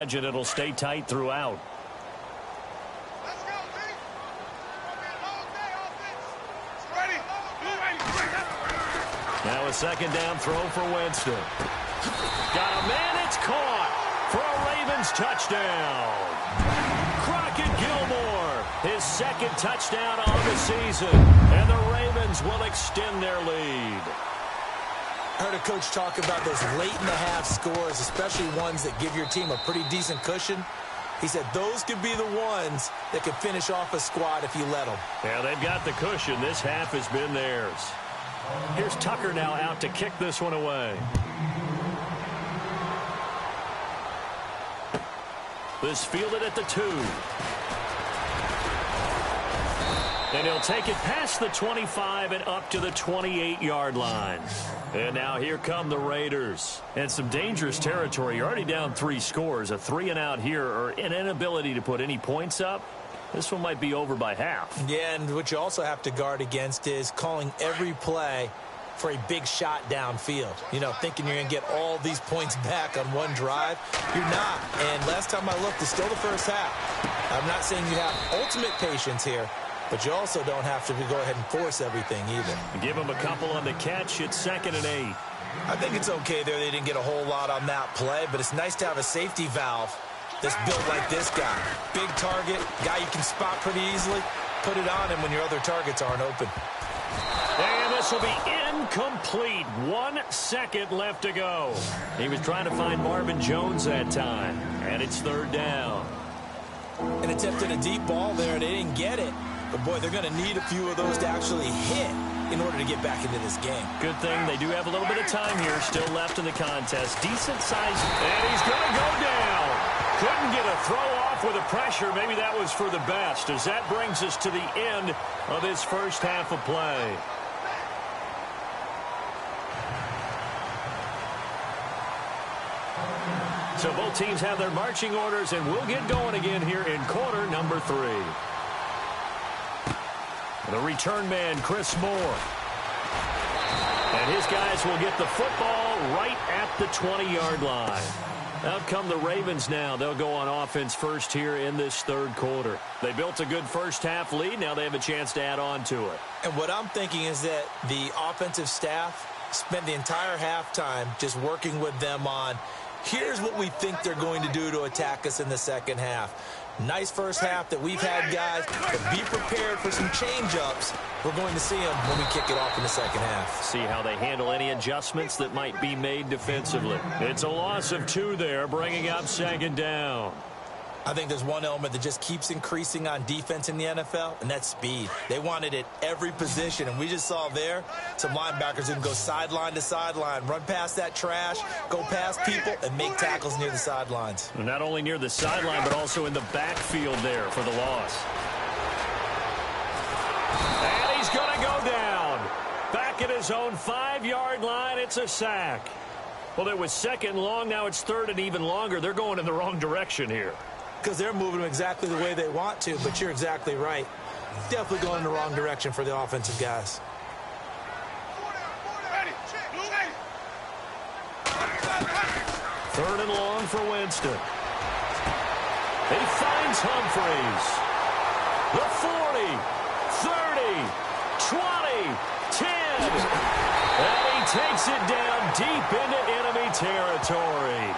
And it'll stay tight throughout. Let's go, T. All day offense. Ready. Now a second down throw for Winston. Got a man, it's caught for a Ravens touchdown. Crockett Gilmore, his second touchdown on the season, and the Ravens will extend their lead. I heard a coach talk about those late-in-the-half scores, especially ones that give your team a pretty decent cushion. He said those could be the ones that could finish off a squad if you let them. Yeah, they've got the cushion. This half has been theirs. Here's Tucker now out to kick this one away. This fielded at the 2. And he'll take it past the 25 and up to the 28-yard line. And now here come the Raiders. And some dangerous territory. You're already down 3 scores. A 3-and-out here, or an inability to put any points up. This one might be over by half. Yeah, and what you also have to guard against is calling every play for a big shot downfield. You know, thinking you're going to get all these points back on one drive. You're not. And last time I looked, it's still the first half. I'm not saying you have ultimate patience here, but you also don't have to go ahead and force everything either. Give him a couple on the catch. It's 2nd and 8. I think it's okay there. They didn't get a whole lot on that play, but it's nice to have a safety valve that's built like this guy. Big target, guy you can spot pretty easily. Put it on him when your other targets aren't open. And this will be incomplete. 1 second left to go. He was trying to find Marvin Jones that time. And it's 3rd down. And attempted a deep ball there. They didn't get it. But, boy, they're going to need a few of those to actually hit in order to get back into this game. Good thing they do have a little bit of time here still left in the contest. Decent size. And he's going to go down. Couldn't get a throw off with the pressure. Maybe that was for the best, as that brings us to the end of this first half of play. So both teams have their marching orders, and we'll get going again here in quarter number 3. The return man, Chris Moore. And his guys will get the football right at the 20-yard line. Out come the Ravens now. They'll go on offense first here in this 3rd quarter. They built a good first half lead. Now they have a chance to add on to it. And what I'm thinking is that the offensive staff spent the entire halftime just working with them on, here's what we think they're going to do to attack us in the second half. Nice first half that we've had, guys, but be prepared for some change-ups. We're going to see them when we kick it off in the second half. See how they handle any adjustments that might be made defensively. It's a loss of 2 there, bringing up 2nd down. I think there's one element that just keeps increasing on defense in the NFL, and that's speed. They want it at every position, and we just saw there some linebackers who can go sideline to sideline, run past that trash, go past people, and make tackles near the sidelines. Not only near the sideline, but also in the backfield there for the loss. And he's going to go down. Back at his own 5-yard line, it's a sack. Well, it was 2nd and long, now it's 3rd and even longer. They're going in the wrong direction here. Because they're moving them exactly the way they want to, but you're exactly right. Definitely going in the wrong direction for the offensive guys. 3rd and long for Winston. He finds Humphreys. The 40, 30, 20, 10. And he takes it down deep into enemy territory.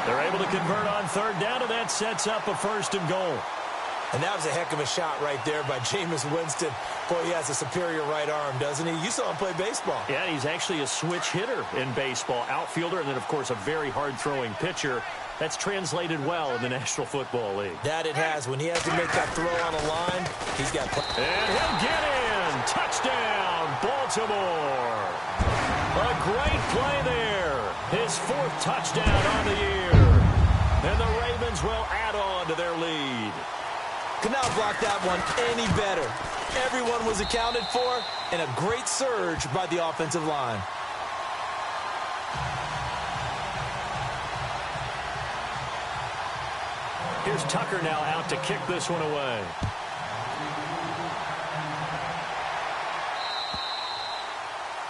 They're able to convert on 3rd down, and that sets up a 1st and goal. And that was a heck of a shot right there by Jameis Winston. Boy, he has a superior right arm, doesn't he? You saw him play baseball. Yeah, he's actually a switch hitter in baseball. Outfielder, and then, of course, a very hard-throwing pitcher. That's translated well in the National Football League. That it has. When he has to make that throw on a line, he's got... And he'll get in. Touchdown, Baltimore. A great play there. His 4th touchdown on the year. And the Ravens will add on to their lead. Could not block that one any better. Everyone was accounted for, and a great surge by the offensive line. Here's Tucker now out to kick this one away.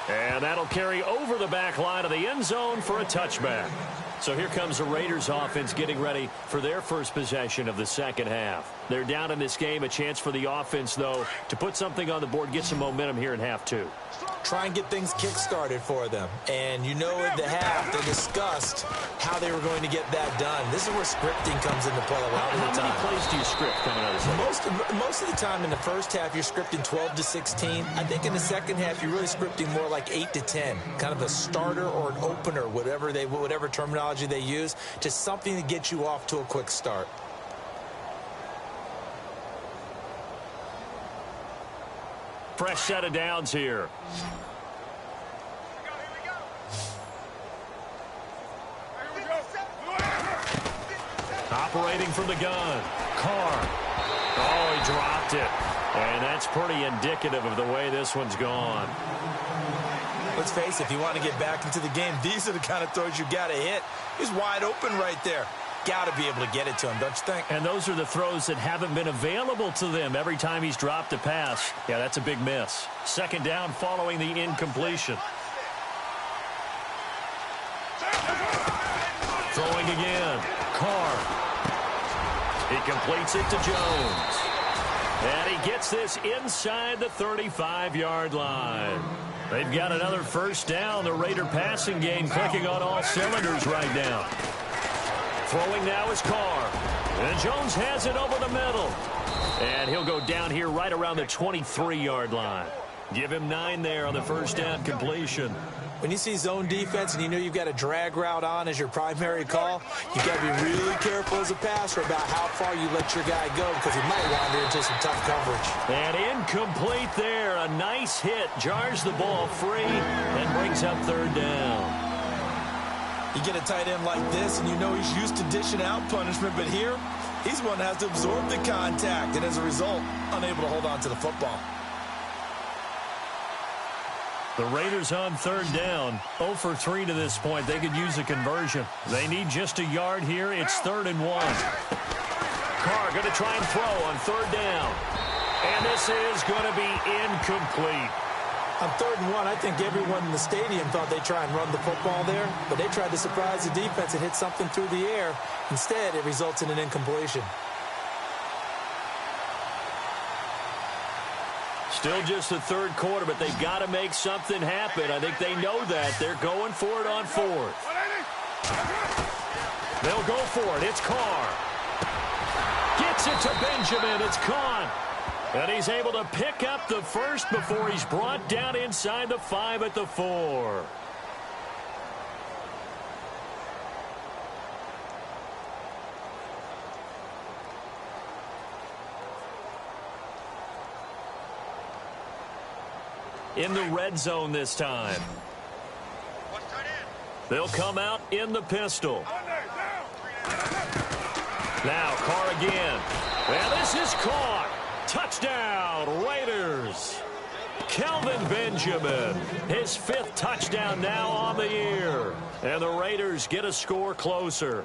And that'll carry over the back line of the end zone for a touchback. So here comes the Raiders offense getting ready for their first possession of the second half. They're down in this game. A chance for the offense, though, to put something on the board, get some momentum here in half two. Try and get things kick-started for them. And you know at the half, they discussed how they were going to get that done. This is where scripting comes into play a lot of the time. How many plays do you script coming out of this? Most of the time in the first half, you're scripting 12 to 16. I think in the second half, you're really scripting more like 8 to 10. Kind of a starter or an opener, whatever terminology they use, just something to get you off to a quick start. Fresh set of downs here. Operating from the gun. Carr. Oh, he dropped it. And that's pretty indicative of the way this one's gone. Let's face it, if you want to get back into the game, these are the kind of throws you got to hit. He's wide open right there. Got to be able to get it to him, don't you think? And those are the throws that haven't been available to them every time he's dropped a pass. Yeah, that's a big miss. Second down following the incompletion. Throwing again. Carr. He completes it to Jones. And he gets this inside the 35-yard line. They've got another first down. The Raider passing game clicking on all cylinders right now. Throwing now is Carr. And Jones has it over the middle. And he'll go down here right around the 23-yard line. Give him 9 there on the first down completion. When you see zone defense and you know you've got a drag route on as your primary call, you've got to be really careful as a passer about how far you let your guy go because he might wander into some tough coverage. And incomplete there. A nice hit. Jars the ball free and brings up third down. You get a tight end like this, and you know he's used to dishing out punishment, but here, he's one that has to absorb the contact, and as a result, unable to hold on to the football. The Raiders on third down, 0 for 3 to this point. They could use a conversion. They need just a yard here. It's 3rd and 1. Carr going to try and throw on third down. And this is going to be incomplete. On 3rd and 1, I think everyone in the stadium thought they'd try and run the football there, but they tried to surprise the defense and hit something through the air. Instead, it results in an incompletion. Still just the third quarter, but they've got to make something happen. I think they know that. They're going for it on 4th. They'll go for it. It's Carr. Gets it to Benjamin. It's caught. And he's able to pick up the first before he's brought down inside the 5 at the 4. In the red zone this time. They'll come out in the pistol. Now Carr again. And this is caught. Touchdown, Raiders. Kelvin Benjamin, his 5th touchdown now on the year. And the Raiders get a score closer.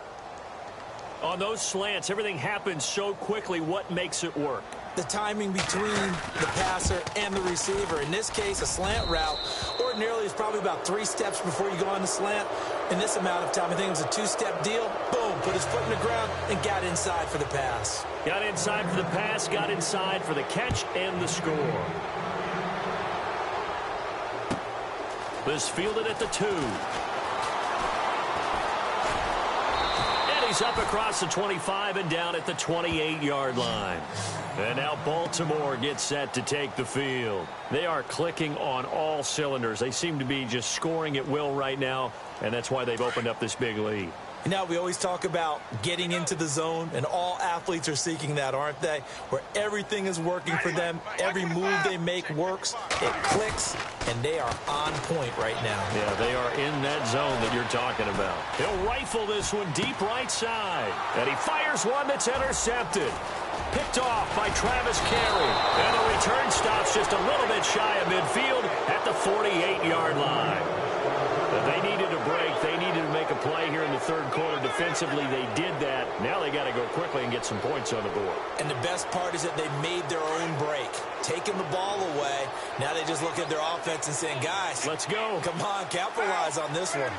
On those slants, everything happens so quickly. What makes it work? The timing between the passer and the receiver. In this case, a slant route ordinarily is probably about 3 steps before you go on the slant. In this amount of time, I think it was a 2-step deal. Boom, put his foot in the ground and got inside for the pass. Got inside for the pass, got inside for the catch and the score. This fielded at the 2. And he's up across the 25 and down at the 28-yard line. And now Baltimore gets set to take the field. They are clicking on all cylinders. They seem to be just scoring at will right now, and that's why they've opened up this big lead. You know, we always talk about getting into the zone, and all athletes are seeking that, aren't they? Where everything is working for them, every move they make works, it clicks, and they are on point right now. Yeah, they are in that zone that you're talking about. He'll rifle this one deep right side, and he fires one that's intercepted. Picked off by Travis Carey. And the return stops just a little bit shy of midfield at the 48-yard line. But they needed a break. They needed to make a play here in the third quarter. Defensively, they did that. Now they got to go quickly and get some points on the board. And the best part is that they made their own break. Taking the ball away. Now they just look at their offense and saying, guys, let's go. Come on, capitalize on this one.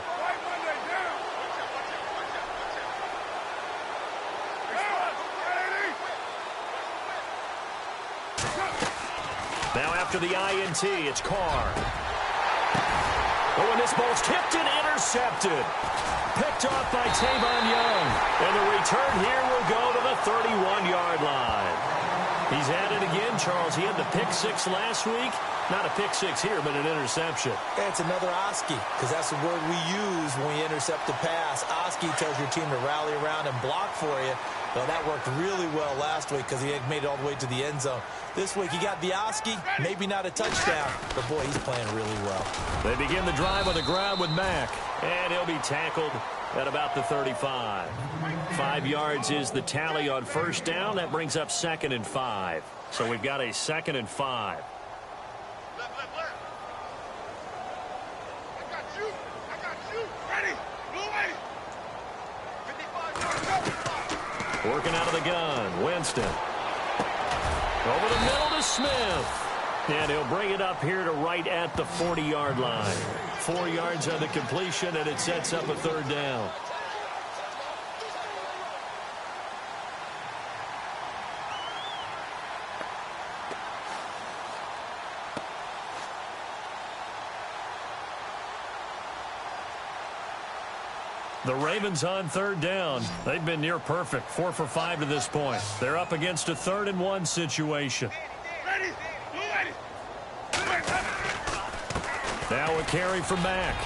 Now after the INT, it's Carr. Oh, and this ball's tipped and intercepted. Picked off by Tavon Young. And the return here will go to the 31-yard line. He's at it again, Charles. He had the pick six last week. Not a pick six here, but an interception. It's another Oski, because that's the word we use when we intercept a pass. Oski tells your team to rally around and block for you. Well, that worked really well last week because he had made it all the way to the end zone. This week, he got the Oski, maybe not a touchdown, but, boy, he's playing really well. They begin the drive on the ground with Mack, and he'll be tackled at about the 35. 5 yards is the tally on first down. That brings up 2nd and 5. So we've got a 2nd and 5. Left. I got you. Ready. Blue 80. 55 yards. Working out of the gun. Winston. Over the middle to Smith. And he'll bring it up here to right at the 40-yard line. 4 yards on the completion, and it sets up a 3rd down. The Ravens on 3rd down. They've been near perfect. 4 for 5 to this point. They're up against a 3rd and 1 situation. Ready. Now a carry from Mack.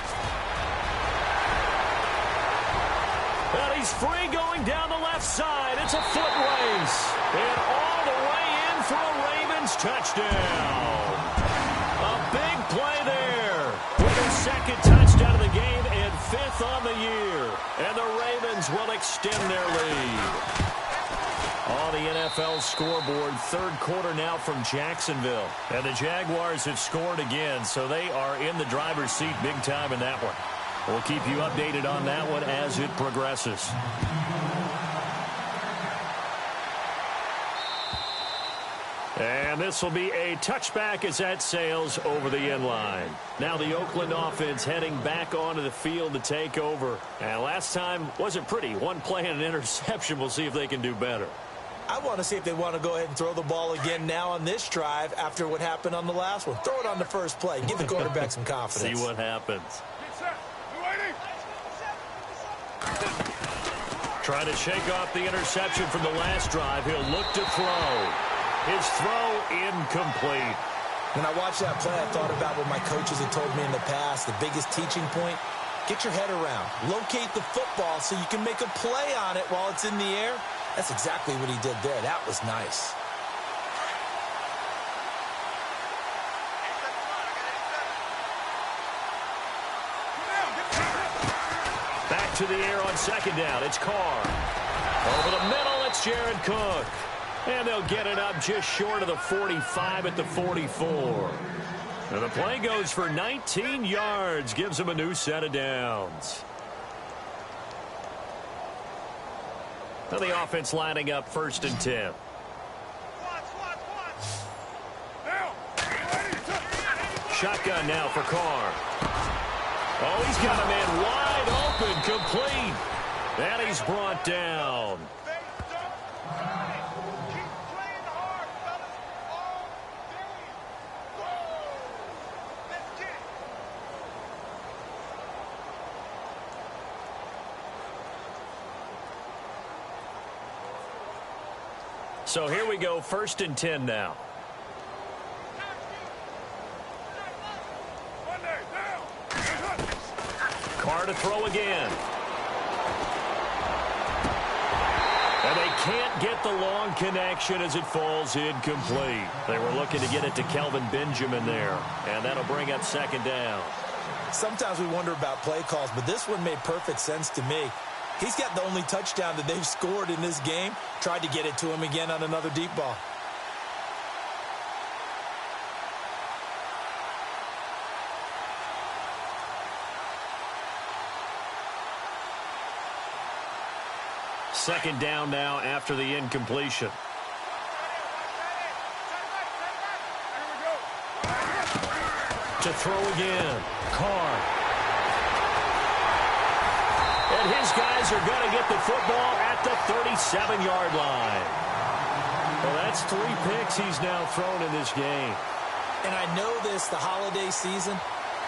And he's free going down the left side. It's a foot race. And all the way in for a Ravens touchdown. A big play there. With his 2nd touchdown of the game and 5th on the year. And the Ravens will extend their lead. On the NFL scoreboard, 3rd quarter now from Jacksonville. And the Jaguars have scored again, so they are in the driver's seat big time in that one. We'll keep you updated on that one as it progresses. And this will be a touchback as that sails over the end line. Now the Oakland offense heading back onto the field to take over. And last time wasn't pretty. 1 play and an interception. We'll see if they can do better. I want to see if they want to go ahead and throw the ball again now on this drive after what happened on the last one. Throw it on the first play. Give the quarterback some confidence. See what happens. Trying to shake off the interception from the last drive. He'll look to throw. His throw incomplete. When I watched that play, I thought about what my coaches had told me in the past. The biggest teaching point, get your head around. Locate the football so you can make a play on it while it's in the air. That's exactly what he did there. That was nice. Back to the air on 2nd down. It's Carr. Over the middle, it's Jared Cook. And they'll get it up just short of the 45 at the 44. And the play goes for 19 yards. Gives them a new set of downs. Now the offense lining up 1st and 10. Shotgun now for Carr. Oh, he's got a man wide open, complete. And he's brought down. So here we go, 1st and 10 now. Carr to throw again. And they can't get the long connection as it falls incomplete. They were looking to get it to Kelvin Benjamin there. And that'll bring up 2nd down. Sometimes we wonder about play calls, but this one made perfect sense to me. He's got the only touchdown that they've scored in this game. Tried to get it to him again on another deep ball. Second down now after the incompletion. To throw again. Carr. And his guys are going to get the football at the 37-yard line. Well, that's 3 picks he's now thrown in this game. And I know this, the holiday season,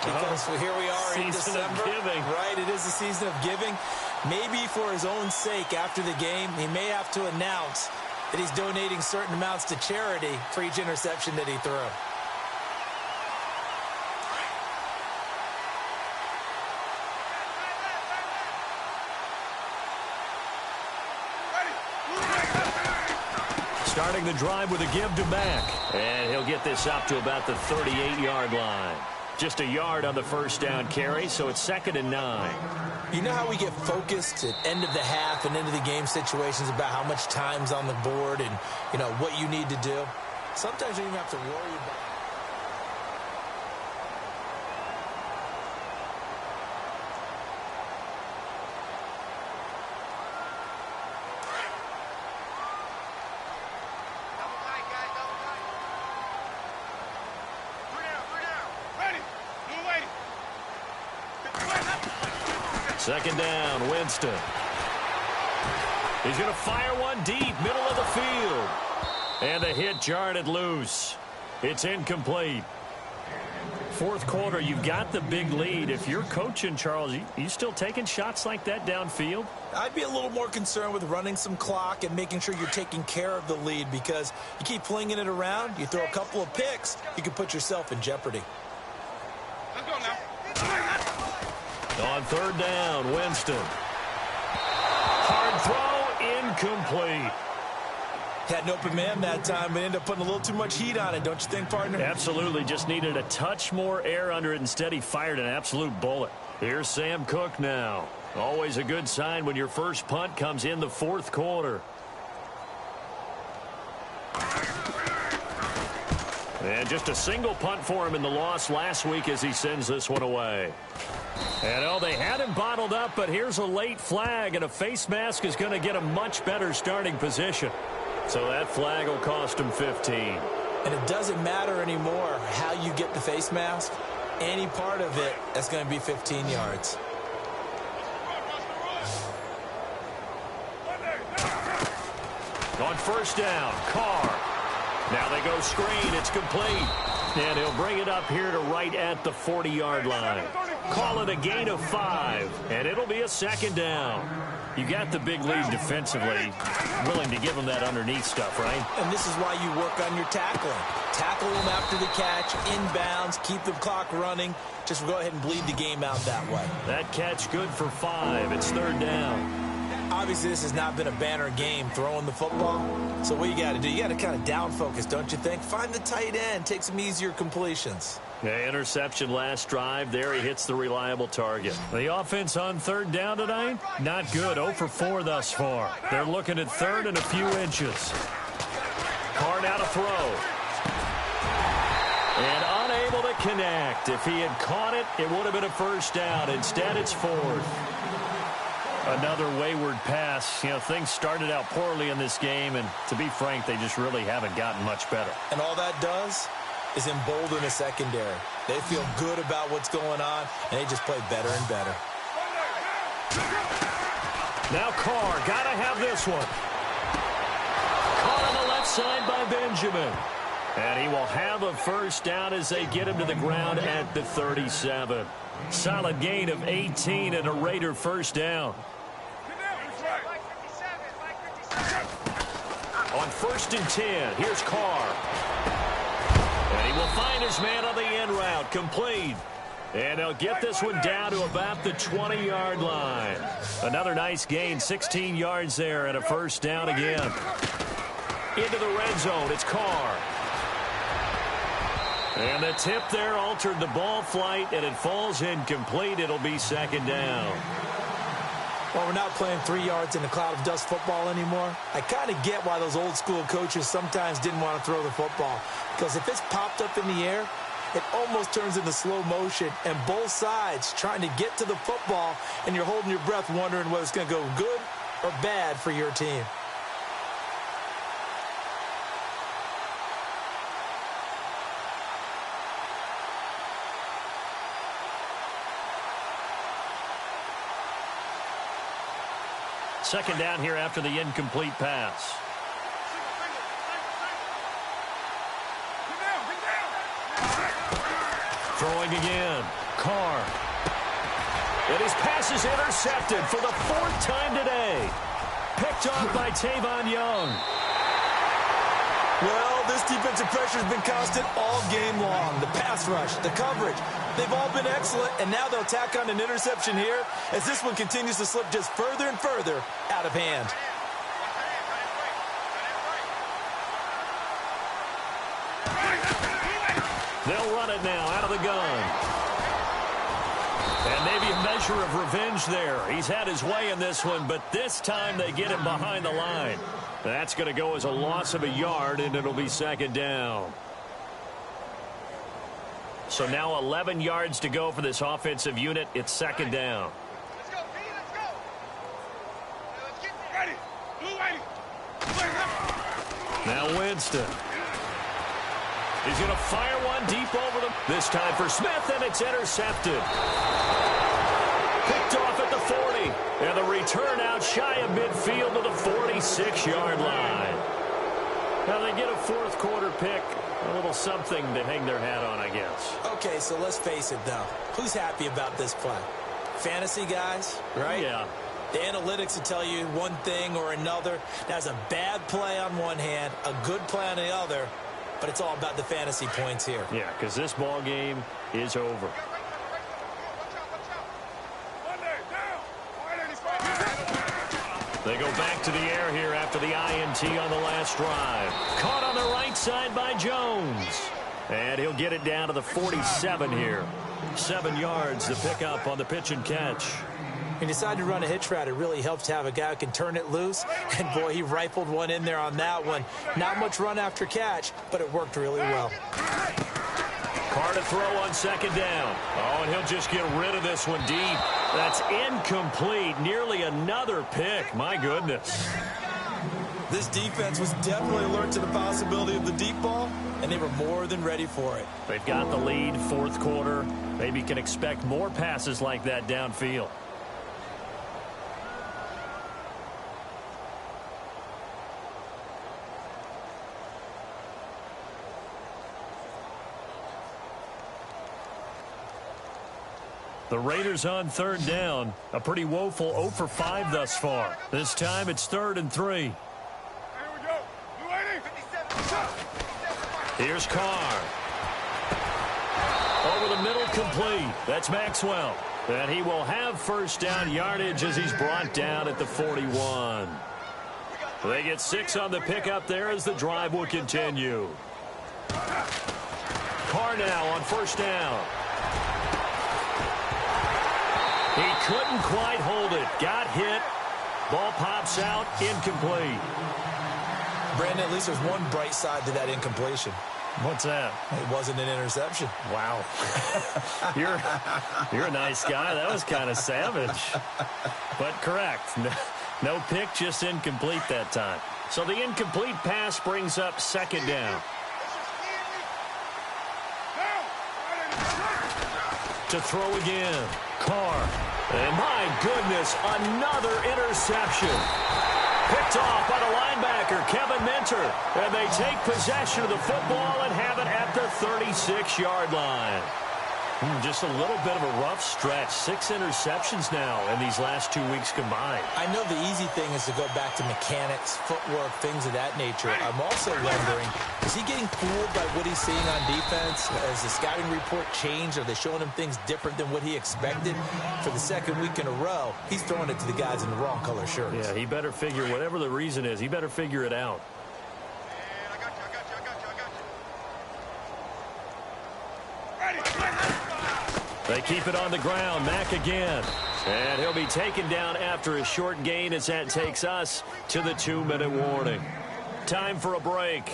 because here we are in December. Right, it is the season of giving. Maybe for his own sake, after the game, he may have to announce that he's donating certain amounts to charity for each interception that he threw. Starting the drive with a give to Mack. And he'll get this up to about the 38-yard line. Just a yard on the first down carry, so it's 2nd and 9. You know how we get focused at end of the half and into the game situations about how much time's on the board and, you know, what you need to do? Sometimes you don't even have to worry about it. Second down, Winston. He's going to fire one deep, middle of the field. And the hit jarred it loose. It's incomplete. Fourth quarter, you've got the big lead. If you're coaching, Charles, you still taking shots like that downfield? I'd be a little more concerned with running some clock and making sure you're taking care of the lead, because you keep flinging it around, you throw a couple of picks, you can put yourself in jeopardy. Let's go now. On third down, Winston. Hard throw, incomplete. Had an open man that time, but ended up putting a little too much heat on it, don't you think, partner? Absolutely, just needed a touch more air under it. Instead, he fired an absolute bullet. Here's Sam Cook now. Always a good sign when your first punt comes in the fourth quarter. And just a single punt for him in the loss last week as he sends this one away. And, oh, they had him bottled up, but here's a late flag, and a face mask is going to get a much better starting position. So that flag will cost him 15. And it doesn't matter anymore how you get the face mask. Any part of it, that's going to be 15 yards. On first down, Carr. Now they go screen. It's complete. And he'll bring it up here to right at the 40-yard line. Call it a gain of 5, and it'll be a second down. You got the big lead defensively. Willing to give him that underneath stuff, right? And this is why you work on your tackling. Tackle them after the catch, inbounds, keep the clock running. Just go ahead and bleed the game out that way. That catch good for 5. It's third down. Obviously, this has not been a banner game throwing the football. So what you got to do, you got to kind of down focus, don't you think? Find the tight end, take some easier completions. Yeah, interception last drive. There he hits the reliable target. The offense on third down tonight, not good. 0 for 4 thus far. They're looking at third and a few inches. Carr out to throw. And unable to connect. If he had caught it, it would have been a first down. Instead, it's fourth. Another wayward pass. You know, things started out poorly in this game, and to be frank, they just really haven't gotten much better. And all that does is embolden a secondary. They feel good about what's going on, and they just play better and better. Now Carr, gotta have this one. Caught on the left side by Benjamin. And he will have a first down as they get him to the ground at the 37. Solid gain of 18 and a Raider first down. On 1st and 10, here's Carr. And he will find his man on the end route, complete. And they'll get this one down to about the 20-yard line. Another nice gain, 16 yards there, and a first down again. Into the red zone, it's Carr. And the tip there altered the ball flight, and it falls incomplete. It'll be second down. Well, we're not playing 3 yards in a cloud of dust football anymore. I kind of get why those old school coaches sometimes didn't want to throw the football. Because if it's popped up in the air, it almost turns into slow motion, and both sides trying to get to the football, and you're holding your breath wondering whether it's going to go good or bad for your team. Second down here after the incomplete pass. Throwing again. Carr. And his pass is intercepted for the 4th time today. Picked off by Tavon Young. Well, this defensive pressure has been constant all game long. The pass rush, the coverage, they've all been excellent, and now they'll tack on an interception here as this one continues to slip just further and further out of hand. They'll run it now out of the gun. And maybe a measure of revenge there. He's had his way in this one, but this time they get him behind the line. That's going to go as a loss of a yard, and it'll be 2nd down. So now 11 yards to go for this offensive unit. It's 2nd down. Let's go, P, let's go. Let's get ready. Blue ready. Now Winston. He's going to fire one deep over them. This time for Smith, and it's intercepted. Picked off at the 40. And the return out shy of midfield to the 46-yard line. Now they get a 4th quarter pick. A little something to hang their hat on, I guess. Okay, so let's face it, though. Who's happy about this play? Fantasy guys, right? Yeah. The analytics will tell you one thing or another. That's a bad play on one hand, a good play on the other. But it's all about the fantasy points here. Yeah, because this ball game is over. They go back to the air here after the INT on the last drive. Caught on the right side by Jones. And he'll get it down to the 47 here. 7 yards to pick up on the pitch and catch. He decided to run a hitch route. It really helps to have a guy who can turn it loose. And, boy, he rifled one in there on that one. Not much run after catch, but it worked really well. Carr to throw on 2nd down. Oh, and he'll just get rid of this one deep. That's incomplete. Nearly another pick. My goodness. This defense was definitely alert to the possibility of the deep ball, and they were more than ready for it. They've got the lead, 4th quarter. Maybe can expect more passes like that downfield. The Raiders on 3rd down. A pretty woeful 0 for 5 thus far. This time it's 3rd and 3. Here we go. Blue ready. 57. Here's Carr. Over the middle, complete. That's Maxwell. And he will have 1st down yardage as he's brought down at the 41. They get 6 on the pickup there as the drive will continue. Carr now on 1st down. He couldn't quite hold it. Got hit. Ball pops out. Incomplete. Brandon, at least there's one bright side to that incompletion. What's that? It wasn't an interception. Wow. You're a nice guy. That was kind of savage. But correct. No pick, just incomplete that time. So the incomplete pass brings up 2nd down. To throw again. Carr. And my goodness, another interception. Picked off by the linebacker, Kevin Minter. And they take possession of the football and have it at the 36-yard line. Just a little bit of a rough stretch. 6 interceptions now in these last 2 weeks combined. I know the easy thing is to go back to mechanics, footwork, things of that nature. I'm also wondering, is he getting fooled by what he's seeing on defense? Has the scouting report changed? Are they showing him things different than what he expected? For the 2nd week in a row, he's throwing it to the guys in the wrong color shirts. Yeah, he better figure, whatever the reason is, he better figure it out. They keep it on the ground. Mack again. And he'll be taken down after a short gain as that takes us to the 2-minute warning. Time for a break.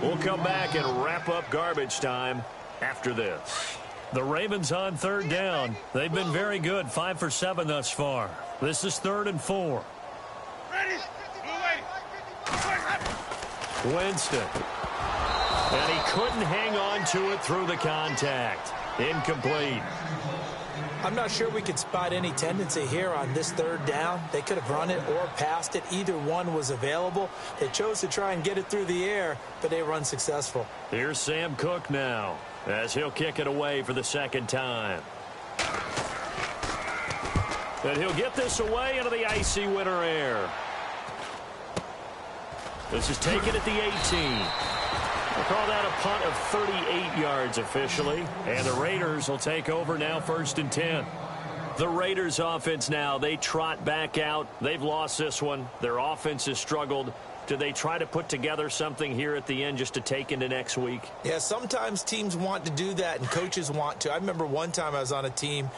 We'll come back and wrap up garbage time after this. The Ravens on 3rd down. They've been very good. 5 for 7 thus far. This is 3rd and 4. Ready. Winston. And he couldn't hang on to it through the contact. Incomplete. I'm not sure we could spot any tendency here on this third down. They could have run it or passed it. Either one was available. They chose to try and get it through the air, but they were unsuccessful. Here's Sam Cook now as he'll kick it away for the second time. And he'll get this away into the icy winter air. This is taken at the 18. We'll call that a punt of 38 yards officially. And the Raiders will take over now, 1st and 10. The Raiders offense now, they trot back out. They've lost this one. Their offense has struggled. Do they try to put together something here at the end just to take into next week? Yeah, sometimes teams want to do that and coaches want to. I remember one time I was on a team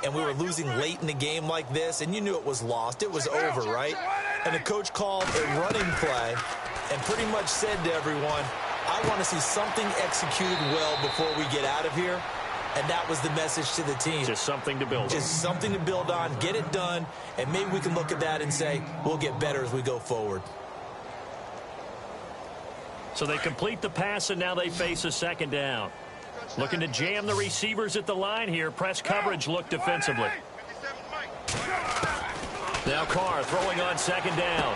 and we were losing late in the game like this, and you knew it was lost. It was over, right? And the coach called a running play and pretty much said to everyone, I want to see something executed well before we get out of here. And that was the message to the team. Just something to build on. Just something to build on, get it done, and maybe we can look at that and say, we'll get better as we go forward. So they complete the pass, and now they face a second down. Looking to jam the receivers at the line here. Press coverage look defensively. Now Carr throwing on second down.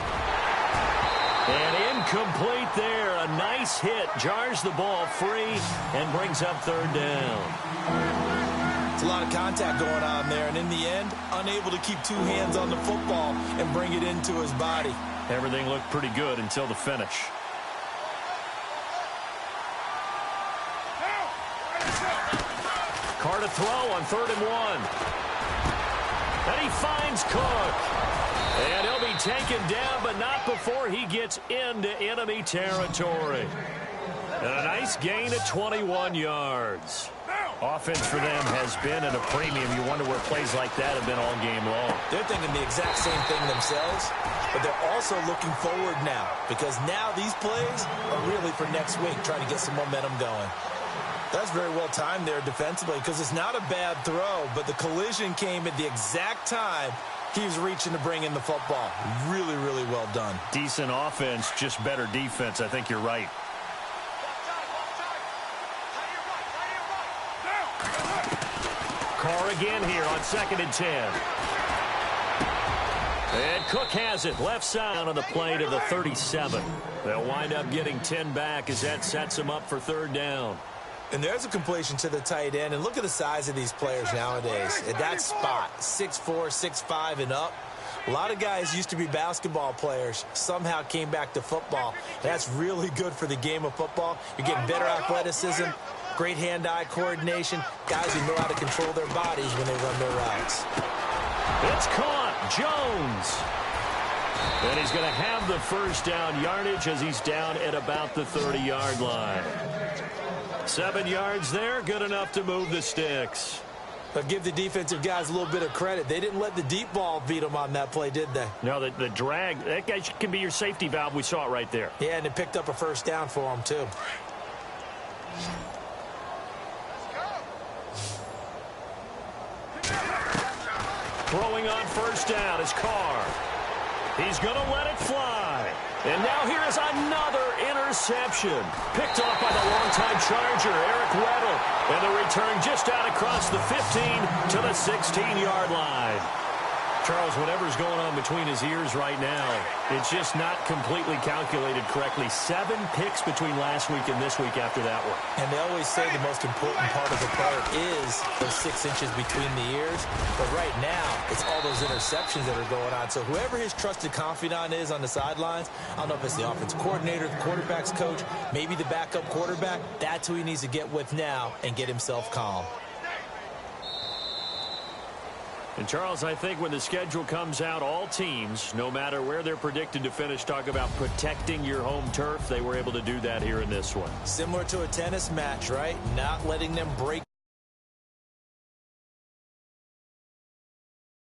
And incomplete there. A nice hit. Jars the ball free and brings up third down. It's a lot of contact going on there. And in the end, unable to keep two hands on the football and bring it into his body. Everything looked pretty good until the finish. Carr to throw on 3rd and 1. And he finds Cook. And he'll be taken down, but not before he gets into enemy territory. And a nice gain of 21 yards. Offense for them has been at a premium. You wonder where plays like that have been all game long. They're thinking the exact same thing themselves, but they're also looking forward now because now these plays are really for next week, trying to get some momentum going. That's very well timed there defensively because it's not a bad throw, but the collision came at the exact time he was reaching to bring in the football. Really, really well done. Decent offense, just better defense. I think you're right. Carr again here on 2nd and 10. And Cook has it left side on the play to the 37. They'll wind up getting 10 back as that sets them up for 3rd down. And there's a completion to the tight end. And look at the size of these players nowadays. At that spot, 6'4", 6'5", and up. A lot of guys used to be basketball players, somehow came back to football. That's really good for the game of football. You're getting better athleticism, great hand-eye coordination, guys who know how to control their bodies when they run their routes. It's caught. Jones. And he's going to have the first down yardage as he's down at about the 30-yard line. 7 yards there, good enough to move the sticks. But give the defensive guys a little bit of credit. They didn't let the deep ball beat them on that play, did they? No, the drag, that guy can be your safety valve. We saw it right there. Yeah, and it picked up a first down for them, too. Throwing on first down is Carr. He's going to let it fly. And now here is another interception. Picked off by the longtime Charger, Eric Weddle. And the return just out across the 15 to the 16-yard line. Charles, whatever's going on between his ears right now, it's just not completely calculated correctly. 7 picks between last week and this week after that one. And they always say the most important part of a player is those 6 inches between the ears. But right now, it's all those interceptions that are going on. So whoever his trusted confidant is on the sidelines, I don't know if it's the offensive coordinator, the quarterback's coach, maybe the backup quarterback, that's who he needs to get with now and get himself calm. And, Charles, I think when the schedule comes out, all teams, no matter where they're predicted to finish, talk about protecting your home turf. They were able to do that here in this one. Similar to a tennis match, right? Not letting them break